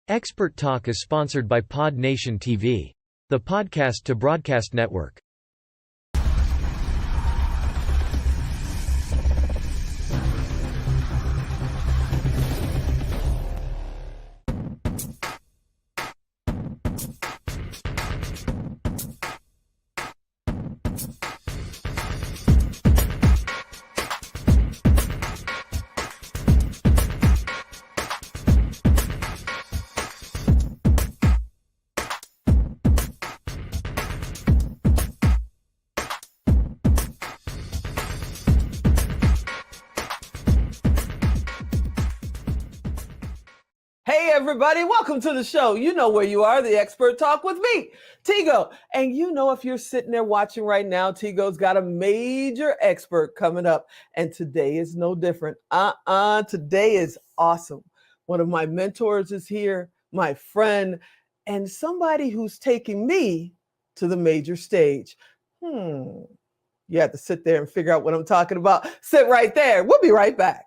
Expert Talk is sponsored by Pod Nation TV, the podcast to broadcast network. Hey everybody, welcome to the show. You know where you are, the Expert Talk with me, Tigo. And you know if you're sitting there watching right now, Tigo's got a major expert coming up. And today is no different. Today is awesome. One of my mentors is here, my friend, and somebody who's taking me to the major stage. You have to sit there and figure out what I'm talking about. Sit right there. We'll be right back.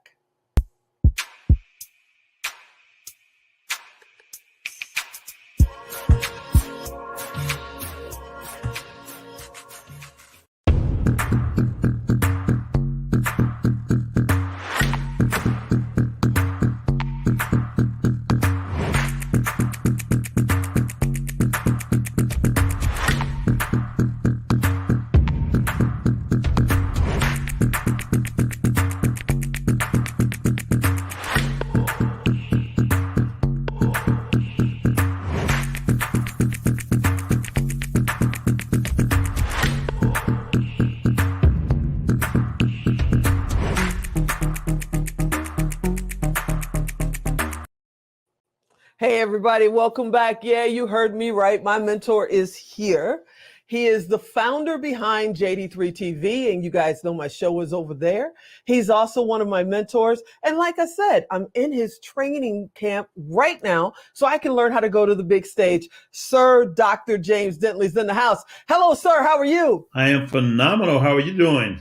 Hey everybody, welcome back. Yeah, you heard me right. My mentor is here. He is the founder behind JD3 TV, and you guys know my show is over there. He's also one of my mentors. And like I said, I'm in his training camp right now so I can learn how to go to the big stage. Sir Dr. James Dentley's in the house. Hello, sir. How are you? I am phenomenal. How are you doing?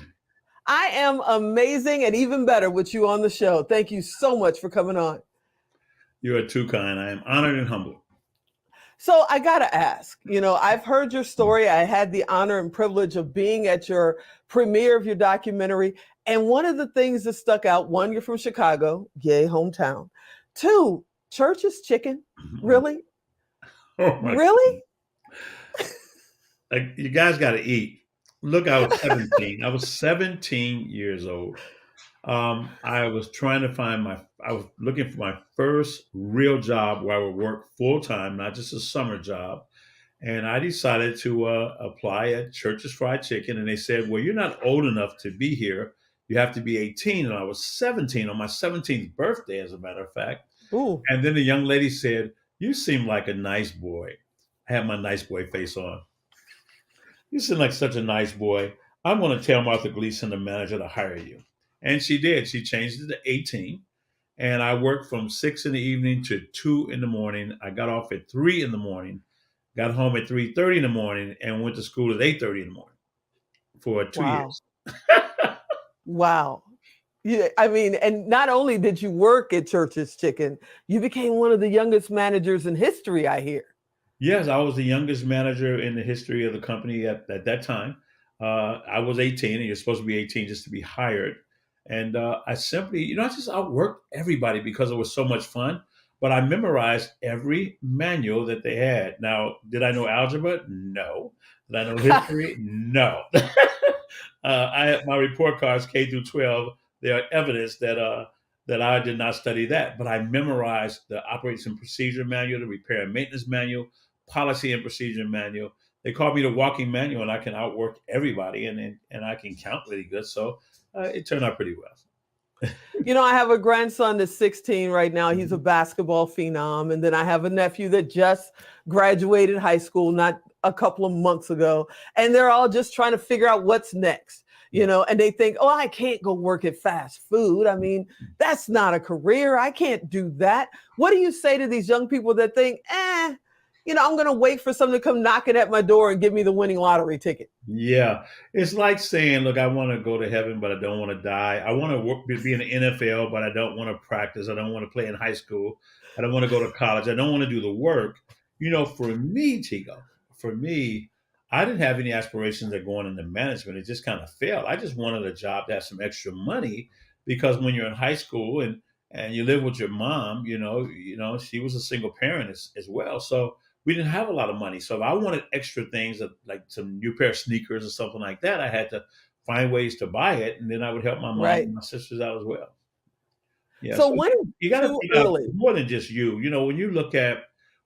I am amazing and even better with you on the show. Thank you so much for coming on. You are too kind. I am honored and humbled. So I got to ask, I've heard your story. I had the honor and privilege of being at your premiere of your documentary. And one of the things that stuck out, one, you're from Chicago, yay, hometown. Two, Church's Chicken. Really? Really? Like, you guys got to eat. Look, I was 17. I was 17 years old. I was looking for my first real job where I would work full time, not just a summer job. And I decided to apply at Church's Fried Chicken. And they said, well, you're not old enough to be here. You have to be 18. And I was 17 on my 17th birthday, as a matter of fact. Ooh. And then the young lady said, you seem like a nice boy. I had my nice boy face on. You seem like such a nice boy. I'm going to tell Martha Gleason, the manager, to hire you. And she did. She changed it to 18. And I worked from 6 in the evening to 2 in the morning. I got off at 3 in the morning, got home at 3:30 in the morning, and went to school at 8:30 in the morning for 2 years. Wow. Yeah, and not only did you work at Church's Chicken, you became one of the youngest managers in history, I hear. Yes, I was the youngest manager in the history of the company at that time. I was 18, and you're supposed to be 18 just to be hired. And I simply, I just outworked everybody because it was so much fun. But I memorized every manual that they had. Now, did I know algebra? No. Did I know history? No. My report cards, K through 12, they are evidence that I did not study that. But I memorized the operations and procedure manual, the repair and maintenance manual, policy and procedure manual. They called me the walking manual, and I can outwork everybody, and I can count really good. So it turned out pretty well. I have a grandson that's 16 right now. He's a basketball phenom. And then I have a nephew that just graduated high school not a couple of months ago. And they're all just trying to figure out what's next, and they think, oh, I can't go work at fast food. That's not a career. I can't do that. What do you say to these young people that think, I'm going to wait for someone to come knocking at my door and give me the winning lottery ticket. Yeah, it's like saying, "Look, I want to go to heaven, but I don't want to die. I want to work, be in the NFL, but I don't want to practice. I don't want to play in high school. I don't want to go to college. I don't want to do the work." For me, Tigo, for me, I didn't have any aspirations of going into management. It just kind of failed. I just wanted a job to have some extra money because when you're in high school and you live with your mom, she was a single parent as well, so we didn't have a lot of money. So if I wanted extra things like some new pair of sneakers or something like that, I had to find ways to buy it, and then I would help my mom Right. and my sisters out as well. Yeah, So so when is you got to too think out early? more than just you. When you look at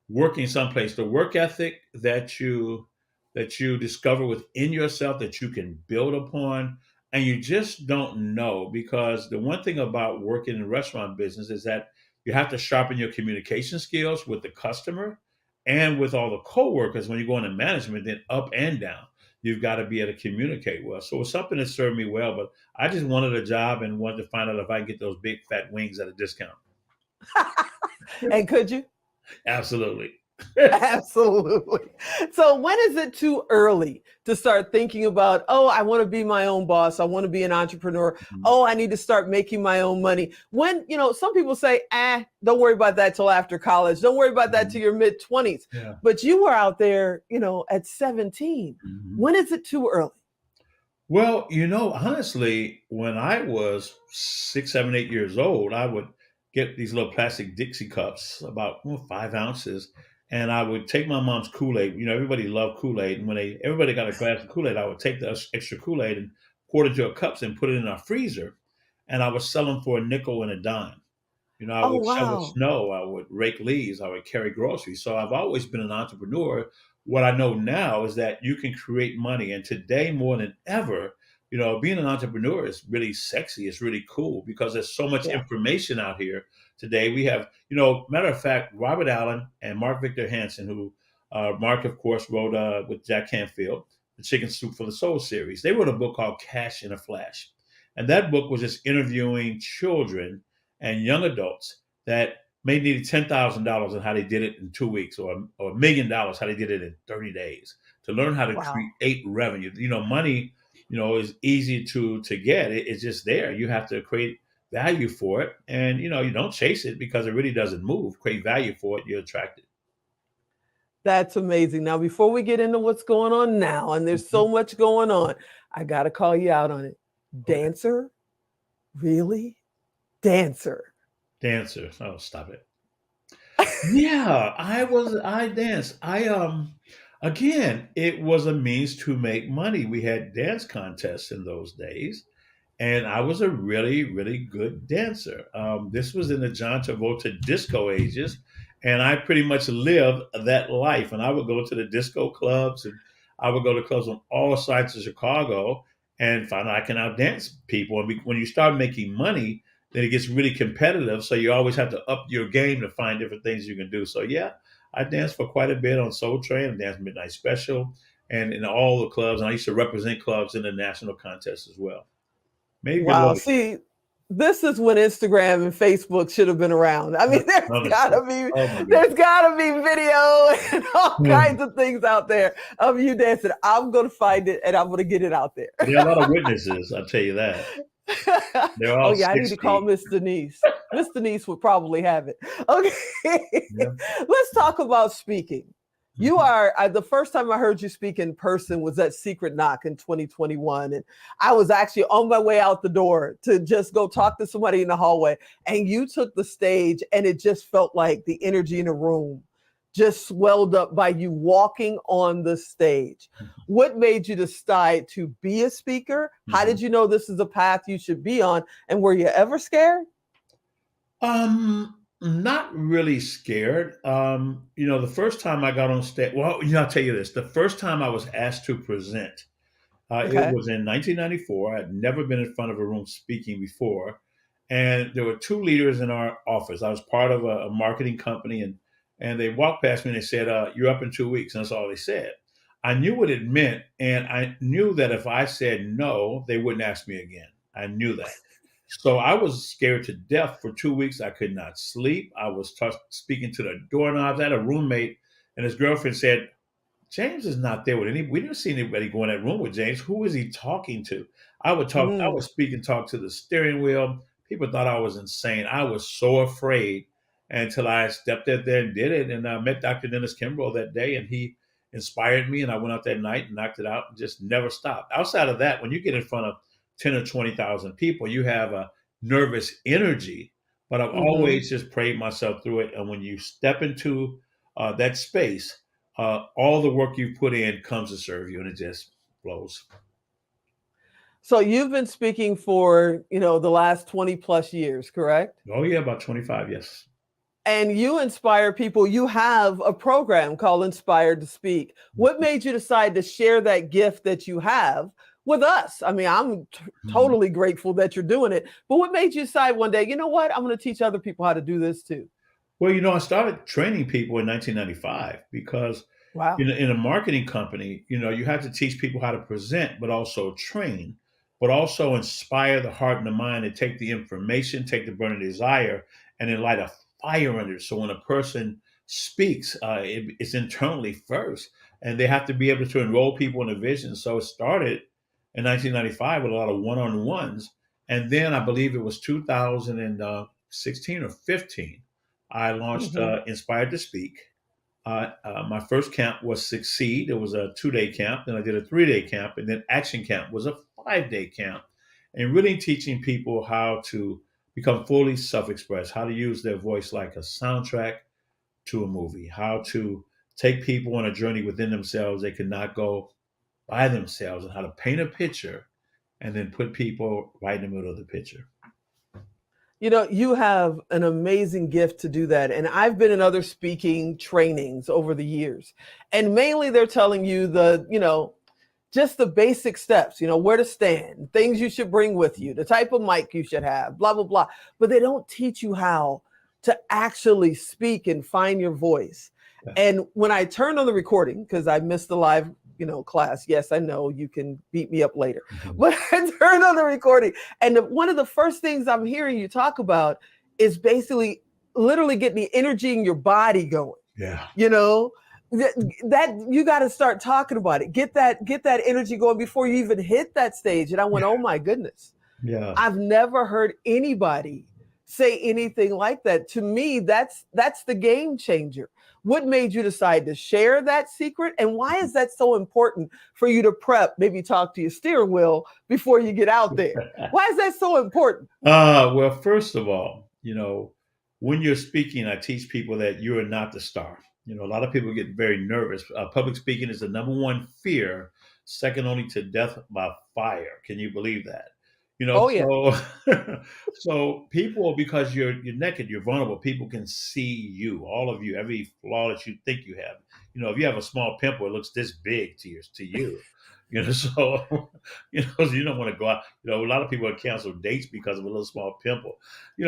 working someplace, the work ethic that you discover within yourself that you can build upon, and you just don't know because the one thing about working in the restaurant business is that you have to sharpen your communication skills with the customer and with all the coworkers when you go into management, then up and down. You've got to be able to communicate well. So it's something that served me well, but I just wanted a job and wanted to find out if I could get those big fat wings at a discount. And could you? Absolutely. Absolutely. So when is it too early to start thinking about, oh, I want to be my own boss. I want to be an entrepreneur. Mhm. Oh, I need to start making my own money. When, some people say, don't worry about that till after college. Don't worry about that till your mid 20s. Yeah. But you were out there, at 17. Mhm. When is it too early? Well, honestly, when I was 6, 7, 8 years old, I would get these little plastic Dixie cups, about 5 ounces, and I would take my mom's Kool-Aid. Everybody loved Kool-Aid, and when everybody got a glass of Kool-Aid, I would take the extra Kool-Aid and pour it into a cups and put it in our freezer, and I would sell them for a nickel and a dime. I Oh, would shovel wow. snow, I would rake leaves, I would carry groceries. So I've always been an entrepreneur. What I know now is that you can create money. And today, more than ever, being an entrepreneur is really sexy. It's really cool because there's so much Yeah. information out here today. We have, matter of fact, Robert Allen and Mark Victor Hansen, who Mark, of course, wrote with Jack Canfield, the Chicken Soup for the Soul series. They wrote a book called Cash in a Flash. And that book was just interviewing children and young adults that may need $10,000 and how they did it in 2 weeks, or $1 million, how they did it in 30 days to learn how to Wow. create revenue. Money, is easy to get. It's just there. You have to create value for it. And, you don't chase it because it really doesn't move. Create value for it. You're attracted. That's amazing. Now, before we get into what's going on now, and there's Mhm. so much going on, I got to call you out on it. Okay. Dancer? Really? Dancer. Dancer. Oh, stop it. Yeah, I danced. Again, it was a means to make money. We had dance contests in those days, and I was a really, really good dancer. This was in the John Travolta disco ages, and I pretty much lived that life. And I would go to the disco clubs, and I would go to clubs on all sides of Chicago, and find out I can outdance people. And when you start making money, then it gets really competitive. So you always have to up your game to find different things you can do. So yeah, I danced for quite a bit on Soul Train. I danced Midnight Special, and in all the clubs. And I used to represent clubs in the national contest as well. Maybe Wow. below. See, this is when Instagram and Facebook should have been around. I mean, Honestly. Oh my goodness. there's gotta be video and all Hmm. kinds of things out there of you dancing. I'm gonna find it and I'm gonna get it out there. There are a lot of witnesses, I'll tell you that. They're Oh all yeah, I need to call 60. Miss Denise. Miss Denise would probably have it. Okay, Yeah. let's talk about speaking. You Mhm. are the first time I heard you speak in person was at Secret Knock in 2021, and I was actually on my way out the door to just go talk to somebody in the hallway, and you took the stage, and it just felt like the energy in the room just swelled up by you walking on the stage. What made you decide to be a speaker? How Mhm. did you know this is a path you should be on? And were you ever scared? Not really scared. The first time I got on stage, well, I'll tell you this. The first time I was asked to present, it Okay. was in 1994. I had never been in front of a room speaking before. And there were two leaders in our office. I was part of a marketing company, and they walked past me and they said, "You're up in 2 weeks." And that's all they said. I knew what it meant. And I knew that if I said no, they wouldn't ask me again. I knew that. So I was scared to death for 2 weeks. I could not sleep. I was speaking to the doorknobs. I had a roommate And his girlfriend said, James is not there with any. We didn't see anybody go in that room with James. Who is he talking to? I would talk. I would Mm. speak and talk to the steering wheel. People thought I was insane. I was so afraid until I stepped out there and did it. And I met Dr. Dennis Kimbrough that day, and he inspired me. And I went out that night and knocked it out, and just never stopped. Outside of that, when you get in front of 10 or 20,000 people, you have a nervous energy. But I've Hmm. always just prayed myself through it. And when you step into that space, all the work you put in comes to serve you, and it just flows. So you've been speaking for, the last 20 plus years, correct? Oh yeah, about 25, yes. And you inspire people. You have a program called Inspired to Speak. What made you decide to share that gift that you have with us? I mean, I'm Mhm. totally grateful that you're doing it. But what made you decide one day, you know what? I'm going to teach other people how to do this too. Well, I started training people in 1995 because Wow. in a marketing company, you have to teach people how to present, but also train, but also inspire the heart and the mind and take the information, take the burning desire, and then light a fire under it. So when a person speaks, it's internally first, and they have to be able to enroll people in a vision. So it started in 1995 with a lot of one-on-ones, and then I believe it was 2016 or 15, I launched Hmm. Inspired to Speak. My first camp was Succeed. It was a 2-day camp. Then I did a 3-day camp. And then Action Camp was a 5-day camp. And really teaching people how to become fully self expressed, how to use their voice like a soundtrack to a movie, how to take people on a journey within themselves they could not go by themselves, and how to paint a picture and then put people right in the middle of the picture. You have an amazing gift to do that. And I've been in other speaking trainings over the years. And mainly they're telling you just the basic steps, where to stand, things you should bring with you, the type of mic you should have, blah, blah, blah. But they don't teach you how to actually speak and find your voice. Yeah. And when I turned on the recording, because I missed the live, class, yes, I know you can beat me up later, Mhm. but I turned on the recording. And one of the first things I'm hearing you talk about is basically literally getting the energy in your body going, Yeah. you know, that you got to start talking about it. Get that energy going before you even hit that stage. And I went, oh my goodness, Yeah. I've never heard anybody say anything like that. To me, that's the game changer. What made you decide to share that secret, and why is that so important for you to prep, maybe talk to your steering wheel before you get out there? Why is that so important? Well, first of all, when you're speaking, I teach people that you are not the star. A lot of people get very nervous. Public speaking is the number one fear, second only to death by fire. Can you believe that? Oh yeah. So so people, because you're naked, you're vulnerable. People can see you, all of you, every flaw that you think you have. If you have a small pimple, it looks this big to you. So so you don't want to go out. A lot of people have canceled dates because of a little small pimple.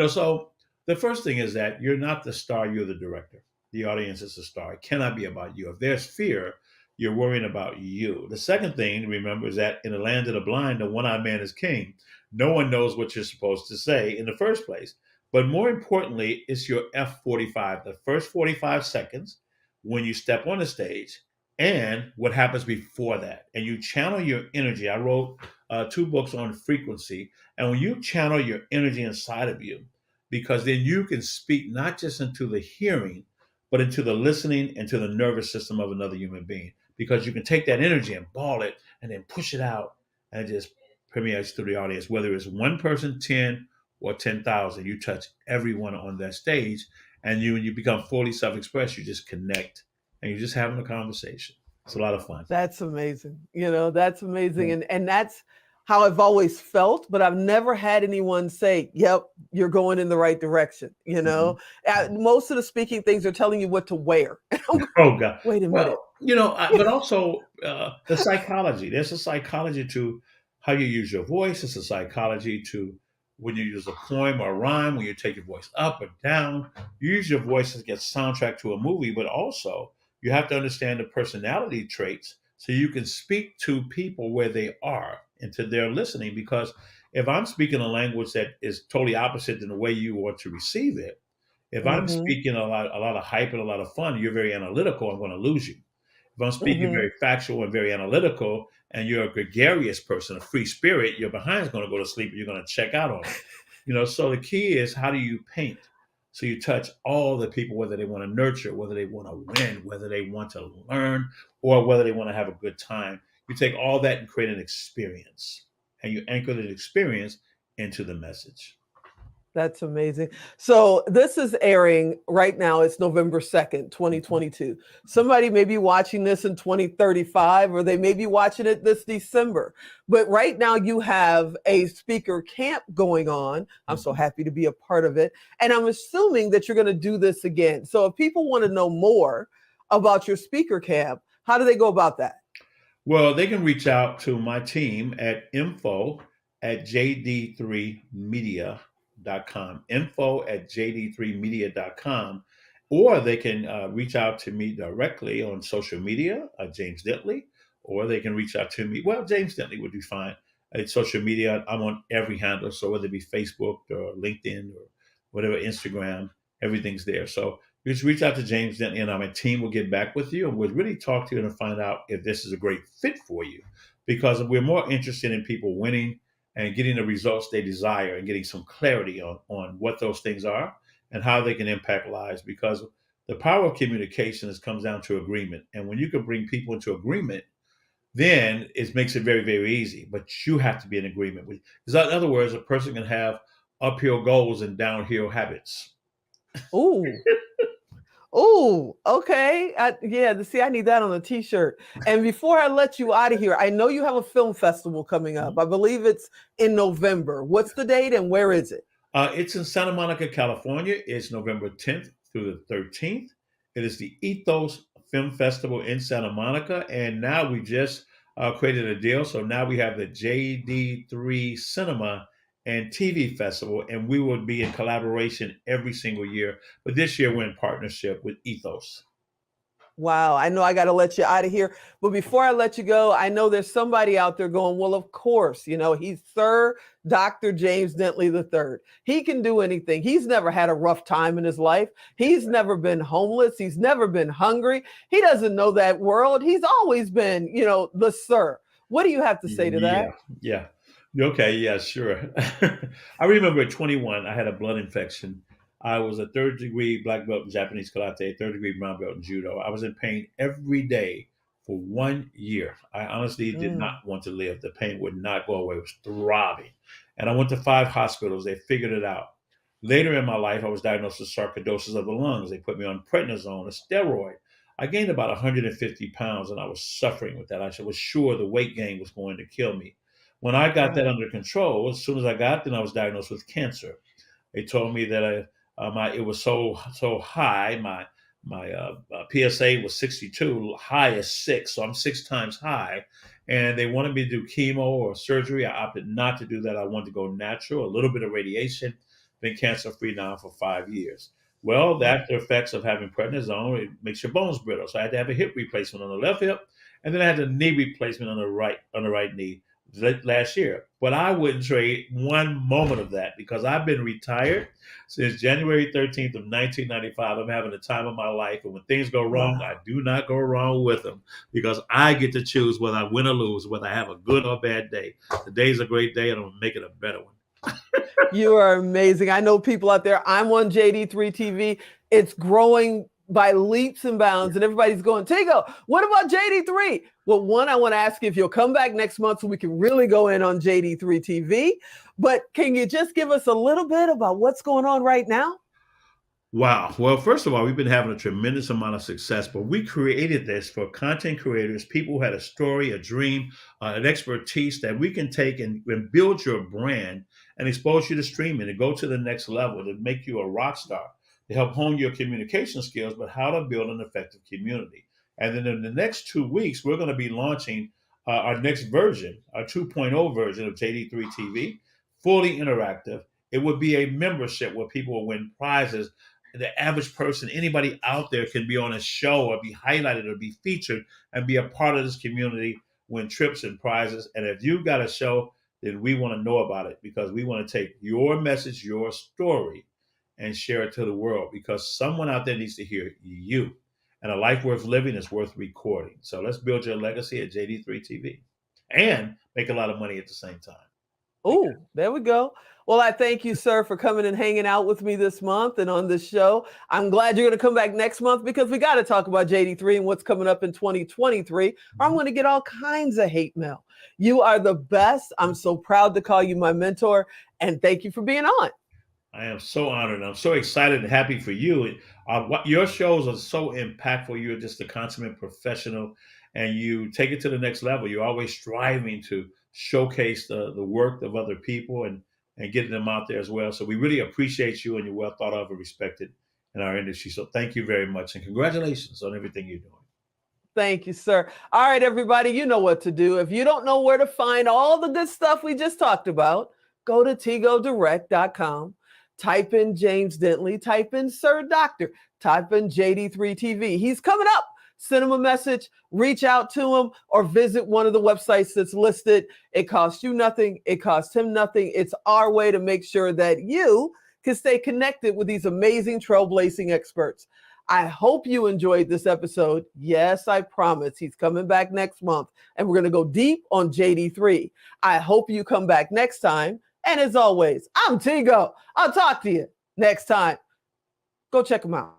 So the first thing is that you're not the star, you're the director. The audience is the star. It cannot be about you. If there's fear, you're worrying about you. The second thing to remember is that in the land of the blind, the one-eyed man is king. No one knows what you're supposed to say in the first place. But more importantly, it's your F45, the first 45 seconds when you step on the stage, and what happens before that. And you channel your energy. I wrote 2 books on frequency. And when you channel your energy inside of you, because then you can speak not just into the hearing, but into the listening and to the nervous system of another human being. Because you can take that energy and ball it and then push it out, and it just permeates through the audience. Whether it's one person, 10, or 10,000, you touch everyone on that stage. And when you become fully self expressed, you just connect and you're just having a conversation. It's a lot of fun. That's amazing. That's amazing. And that's how I've always felt, but I've never had anyone say, yep, you're going in the right direction. Mhm. Most of the speaking things are telling you what to wear. Oh God. Wait a minute. Well, but also the psychology. There's a psychology to how you use your voice. It's a psychology to when you use a poem or a rhyme, when you take your voice up or down. You use your voice to get soundtrack to a movie, but also you have to understand the personality traits so you can speak to people where they are and to their listening. Because if I'm speaking a language that is totally opposite than the way you want to receive it, If I'm Mm-hmm. speaking a lot of hype and a lot of fun, you're very analytical, I'm going to lose you. If I'm speaking Mm-hmm. very factual and very analytical, and you're a gregarious person, a free spirit, your behind's going to go to sleep and you're going to check out on me. So the key is, how do you paint? So you touch all the people, whether they want to nurture, whether they want to win, whether they want to learn, or whether they want to have a good time. You take all that and create an experience, and you anchor the experience into the message. That's amazing. So this is airing right now. It's November 2nd, 2022. Somebody may be watching this in 2035, or they may be watching it this December. But right now you have a speaker camp going on. I'm so Mhm. happy to be a part of it. And I'm assuming that you're going to do this again. So if people want to know more about your speaker camp, how do they go about that? Well, they can reach out to my team at info@jd3media.com, info@jd3media.com, or they can reach out to me directly on social media, James Dentley, or they can reach out to me. Well, James Dentley would be fine. It's social media. I'm on every handle, so whether it be Facebook or LinkedIn or whatever, Instagram, everything's there. So just reach out to James Dentley, and my team will get back with you, and we'll really talk to you and find out if this is a great fit for you. Because we're more interested in people winning and getting the results they desire, and getting some clarity on what those things are and how they can impact lives. Because the power of communication comes down to agreement. And when you can bring people into agreement, then it makes it very, very easy. But you have to be in agreement with. Because in other words, a person can have uphill goals and downhill habits. Ooh. Oh, okay. Yeah, see, I need that on a t-shirt. And before I let you out of here, I know you have a film festival coming up. I believe it's in November. What's the date and where is it? It's in Santa Monica, California. It's November 10th through the 13th. It is the Ethos Film Festival in Santa Monica. And now we just created a deal. So now we have the JD3 Cinema and TV Festival, and we will be in collaboration every single year. But this year we're in partnership with Ethos. Wow, I know I got to let you out of here. But before I let you go, I know there's somebody out there going, well, of course, he's Sir Dr. James Dentley III. He can do anything. He's never had a rough time in his life. He's never been homeless. He's never been hungry. He doesn't know that world. He's always been, the Sir. What do you have to say to that? Yeah, yeah. Okay, yeah, sure. I remember at 21, I had a blood infection. I was a third degree black belt in Japanese karate, third degree brown belt in judo. I was in pain every day for 1 year. I honestly did not Mm. want to live. The pain would not go away. It was throbbing. And I went to 5 hospitals. They figured it out. Later in my life, I was diagnosed with sarcoidosis of the lungs. They put me on prednisone, a steroid. I gained about 150 pounds, and I was suffering with that. I was sure the weight gain was going to kill me. When I got that Wow. under control, as soon as I got, then I was diagnosed with cancer. They told me that it was so high. My PSA was 62, high as 6, so I'm 6 times high. And they wanted me to do chemo or surgery. I opted not to do that. I wanted to go natural, a little bit of radiation. Been cancer free now for 5 years. Well, Wow. that's the effects of having prednisone. It makes your bones brittle. So I had to have a hip replacement on the left hip, and then I had a knee replacement on the right knee last year. But I wouldn't trade one moment of that, because I've been retired since January 13th of 1995. I'm having the time of my life. And when things go wrong, I Wow. do not go wrong with them, because I get to choose whether I win or lose, whether I have a good or bad day. Today's a great day, and I'm going to make it a better one. You are amazing. I know people out there. I'm on JD3 TV. It's growing by leaps and bounds, and everybody's going, Tigo, what about JD3? Well, one, I want to ask you if you'll come back next month so we can really go in on JD3 TV. But can you just give us a little bit about what's going on right now? Wow. Well, first of all, we've been having a tremendous amount of success, but we created this for content creators, people who had a story, a dream, an expertise that we can take and build your brand and expose you to streaming, to go to the next level, to make you a rock star, to help hone your communication skills, but how to build an effective community. And then in the next 2 weeks, we're going to be launching our next version, our 2.0 version of JD3 TV, fully interactive. It would be a membership where people will win prizes. The average person, anybody out there, can be on a show or be highlighted or be featured and be a part of this community, win trips and prizes. And if you've got a show, then we want to know about it, because we want to take your message, your story, and share it to the world, because someone out there needs to hear you. And a life worth living is worth recording. So let's build your legacy at JD3 TV and make a lot of money at the same time. Oh, there we go. Well, I thank you, sir, for coming and hanging out with me this month and on this show. I'm glad you're going to come back next month, because we got to talk about JD3 and what's coming up in 2023, or I'm going to get all kinds of hate mail. You are the best. I'm so proud to call you my mentor, and thank you for being on. I am so honored. I'm so excited and happy for you. Your shows are so impactful. You're just a consummate professional, and you take it to the next level. You're always striving to showcase the work of other people and getting them out there as well. So we really appreciate you, and you're well thought of and respected in our industry. So thank you very much, and congratulations on everything you're doing. Thank you, sir. All right, everybody, you know what to do. If you don't know where to find all the good stuff we just talked about, go to tigodirect.com. Type in James Dentley, type in Sir Doctor, type in JD3 TV. He's coming up. Send him a message, reach out to him, or visit one of the websites that's listed. It costs you nothing. It costs him nothing. It's our way to make sure that you can stay connected with these amazing trailblazing experts. I hope you enjoyed this episode. Yes, I promise he's coming back next month, and we're going to go deep on JD3. I hope you come back next time. And as always, I'm Tigo. I'll talk to you next time. Go check him out.